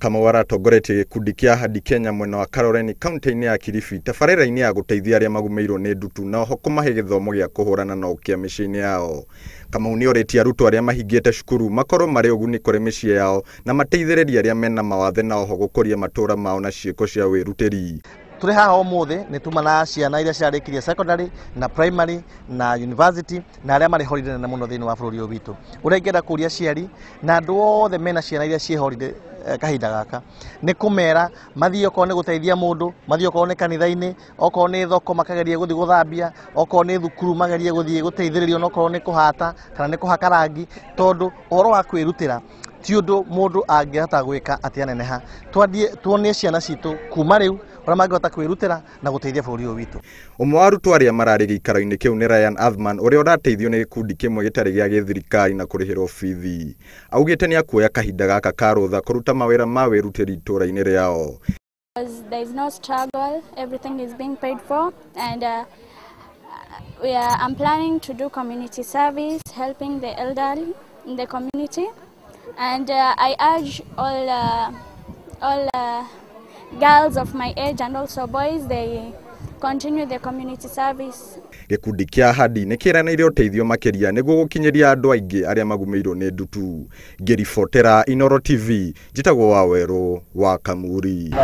Kamau aratongoretie gikundi kia Ahadi Kenya mwena wa Kaloleni kaunti-ini ya Kilifi tabarĩra-inĩ ya gũteithia arĩa magũmĩirwo nĩ ndutu na oho kũmahe gĩthomo gĩa kũhũrana na ũkĩa mĩciĩ-inĩ yao. Kamau nĩorĩtie arutwo arĩa mahingĩte cukuru makorwo marĩ ũguni kũrĩ mĩciĩ yao na mateithĩrĩrie arĩa mena mawathe na oho gũkũria matũũra mao na ciĩko cia wĩrutĩri. Tũrĩ haha ũmũthĩ nĩ tumana ciana iria ciarĩkirie secondary na primary na university na arĩa marĩ holiday nene mũno thĩinĩ wa bũrũri ũyũ witũ. Ũrĩa ingĩenda kũria aciari na andũ othe mena ciana iria ciĩ holiday kahinda gaka nĩ kũmera mathiĩ okorwo nĩ gũteithia mũndũ, mathiĩ okorwo nĩ kanitha-inĩ, okorwo nĩ thoko makageria gũthiĩ gũthambia, okorwo nĩ thukuru mageria gũthiĩ gũteithĩrĩrio okorwo nĩ kũhata kana nĩ kũhaka rangi, tondũ ũhoro wa kwĩrutĩra ti ũndũ mũndũ angĩhota gwĩka atĩ aneneha. Tuonie ciana citũ kuma rĩu ũrĩa mangĩhota kwĩrutĩra na gũteithia bũrũri ũyũ witũ. Ũmwe wa arutwo arĩa mararĩ gĩikaro-inĩ kĩu nĩ Ryan Athman ũrĩa ũrateithio nĩ gĩkundi kĩmwe gĩtarĩ gĩa gĩthirikari na kũrĩhĩrwo bithi. Augĩte nĩ akuoya kahinda gaka ka rũtha kũruta mawĩra ma wĩrutĩri itũũra-inĩ rĩao. There is no struggle, everything is being paid for, and I'm planning to do community service, helping the elderly in the community, and I urge all girls of my age and also boys, they continue the community service. Gikundi kia Ahadi nĩ kĩranĩire ũteithio makĩria nĩguo gũkinyĩria andũ aingĩ arĩa magũmĩirwo nĩ ndutu. Ngĩribotera Inooro TV, njĩtagwo Wawerũ wa Kamuri.